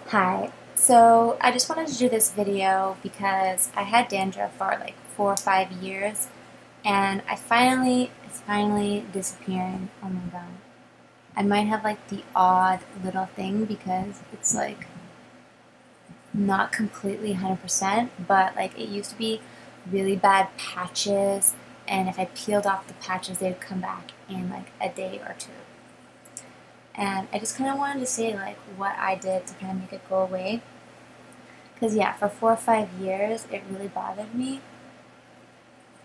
Hi. So I just wanted to do this video because I had dandruff for like 4 or 5 years, and it's finally disappearing. Oh my god. I might have like the odd little thing because it's like not completely 100%, but like it used to be really bad patches, and if I peeled off the patches, they would come back in like a day or two. And I just kind of wanted to say like what I did to kind of make it go away. Because yeah, for 4 or 5 years, it really bothered me.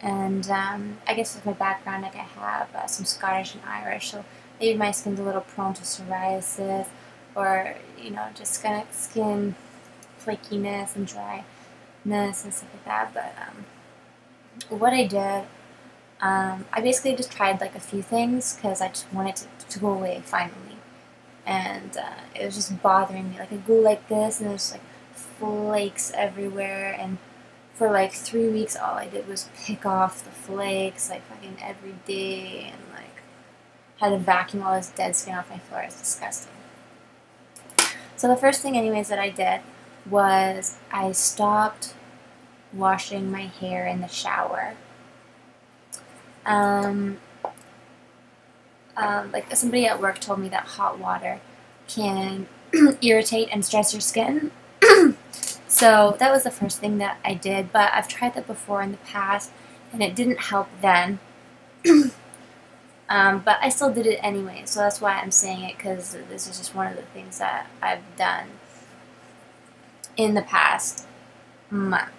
And I guess with my background, like I have some Scottish and Irish, so maybe my skin's a little prone to psoriasis, or just kind of skin flakiness and dryness and stuff like that. But what I did, I basically just tried like a few things because I just wanted to go away finally. And it was just bothering me. Like I go like this, and there's like flakes everywhere, and for like 3 weeks all I did was pick off the flakes like fucking every day, and like had to vacuum all this dead skin off my floor. It's disgusting. So the first thing anyways that I did was I stopped washing my hair in the shower. Like somebody at work told me that hot water can irritate and stress your skin. So that was the first thing that I did, but I've tried that before in the past and it didn't help then. But I still did it anyway, so that's why I'm saying it, because this is just one of the things that I've done in the past month.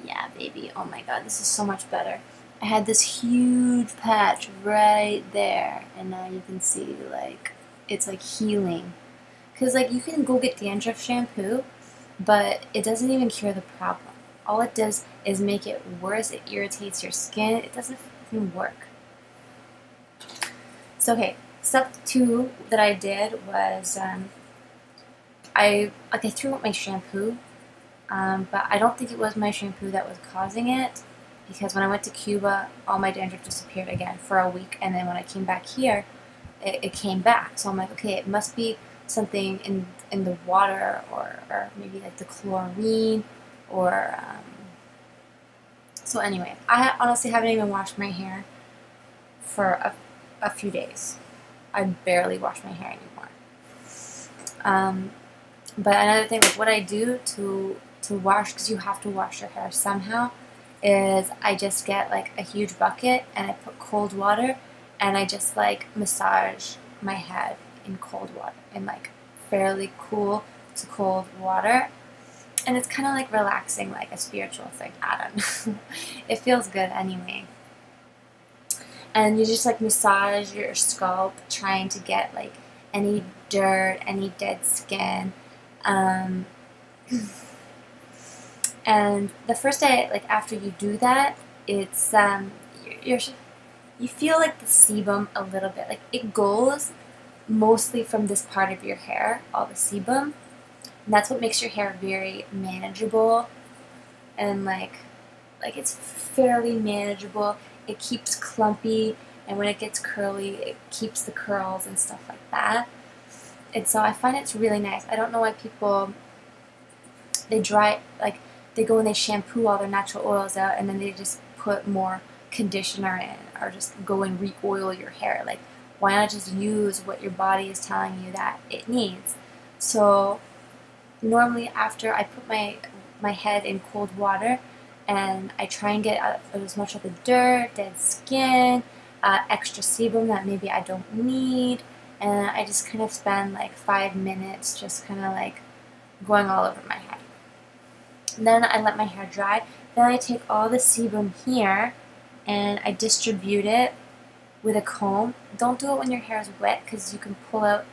Yeah, baby. Oh my god, this is so much better. I had this huge patch right there, and now you can see like it's like healing. Because like you can go get dandruff shampoo, but it doesn't even cure the problem. All it does is make it worse. It irritates your skin. It doesn't even work. So okay, step 2 that I did was I threw out my shampoo. But I don't think it was my shampoo that was causing it, because when I went to Cuba, all my dandruff disappeared again for a week, and then when I came back here, it came back. So I'm like, okay, it must be something in the water, or maybe like the chlorine, or so anyway, I honestly haven't even washed my hair for a few days. I barely wash my hair anymore. But another thing, like what I do to wash, because you have to wash your hair somehow, is I just get like a huge bucket and I put cold water, and I just like massage my head in cold water, in like fairly cool to cold water, and it's kind of like relaxing, like a spiritual thing. I don't know. It feels good anyway. And you just like massage your scalp, trying to get like any dirt, any dead skin. And the first day, like after you do that, it's you feel like the sebum a little bit. Like it goes mostly from this part of your hair, all the sebum, and that's what makes your hair very manageable, and like it's fairly manageable. It keeps clumpy, and when it gets curly, it keeps the curls and stuff like that. And so I find it's really nice. I don't know why people, they go and they shampoo all their natural oils out, and then they just put more conditioner in, or just go and re-oil your hair. Like, why not just use what your body is telling you that it needs? So normally after I put my head in cold water, and I try and get out as much of the dirt, dead skin, extra sebum that maybe I don't need, and I just kind of spend like 5 minutes just kind of like going all over my head. And then I let my hair dry. Then I take all the sebum here and I distribute it with a comb. Don't do it when your hair is wet, because you can pull out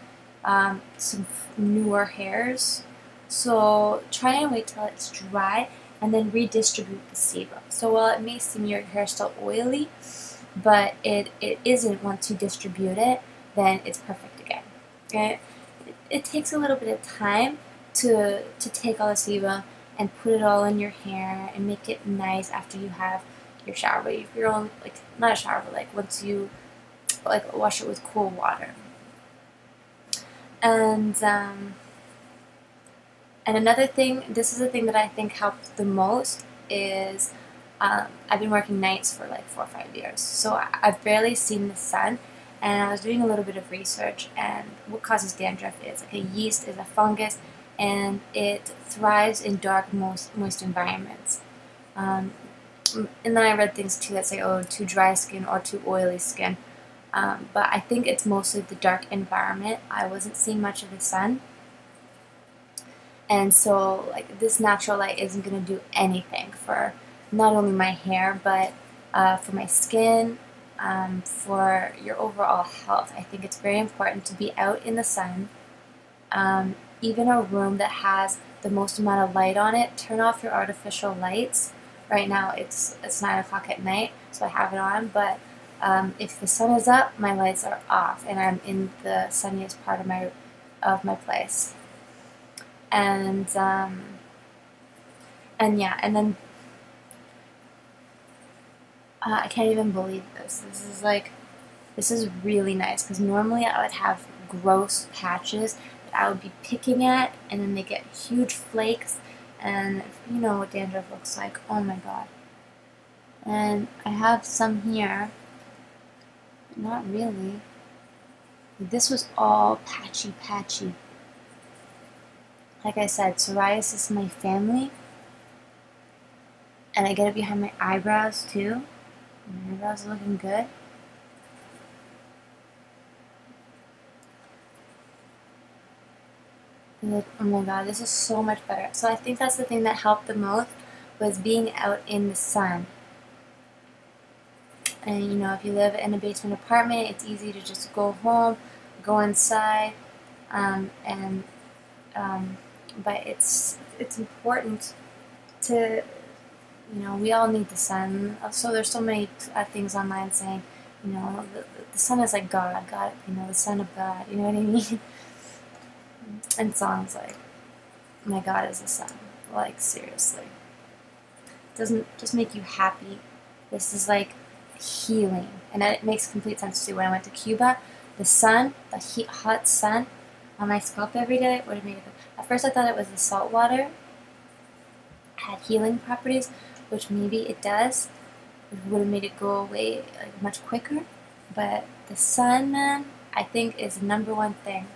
some newer hairs. So try and wait till it's dry and then redistribute the sebum. So while it may seem your hair still oily, but it isn't once you distribute it, then it's perfect again. Okay? It takes a little bit of time to take all the sebum and put it all in your hair and make it nice after you have your shower. But if you're on, like, not a shower, but like once you like wash it with cool water. And another thing, this is the thing that I think helped the most, is I've been working nights for like 4 or 5 years, so I've barely seen the sun. And I was doing a little bit of research, and what causes dandruff is like a yeast, is a fungus, and it thrives in dark, moist environments. And then I read things too that say, oh, too dry skin or too oily skin. But I think it's mostly the dark environment. I wasn't seeing much of the sun. And so like this natural light isn't going to do anything for not only my hair, but for my skin, for your overall health. I think it's very important to be out in the sun. Even a room that has the most amount of light on it, turn off your artificial lights. Right now it's 9 o'clock at night, so I have it on, but if the sun is up, my lights are off, and I'm in the sunniest part of my place. And yeah, and then I can't even believe this. This is really nice, because normally I would have gross patches that I would be picking at, and then they get huge flakes, and if you know what dandruff looks like, oh my god. And I have some here, but not really. This was all patchy. Like I said, psoriasis in my family, and I get it behind my eyebrows too. My eyebrows are looking good. Oh my god, this is so much better. So I think that's the thing that helped the most, was being out in the sun. And you know, if you live in a basement apartment, it's easy to just go home, go inside, but it's important to, you know, we all need the sun. So there's so many things online saying, you know, the sun is like God, you know, the son of God, you know what I mean? And songs like, my God is the sun. Like, seriously. It doesn't just make you happy. This is like healing. And it makes complete sense too. When I went to Cuba, the sun, the hot sun on my scalp every day would have made it good. At first I thought it was the salt water had healing properties, which maybe it does. It would have made it go away like much quicker. But the sun, man, I think is the #1 thing.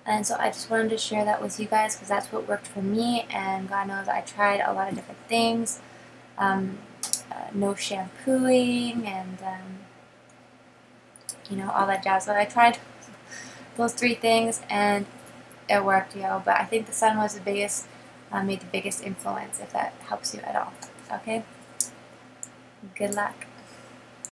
And so I just wanted to share that with you guys, because that's what worked for me, and God knows I tried a lot of different things. No shampooing, and you know, all that jazz. So I tried those 3 things, and it worked, yo. But I think the sun was the biggest, made the biggest influence, if that helps you at all. Okay? Good luck.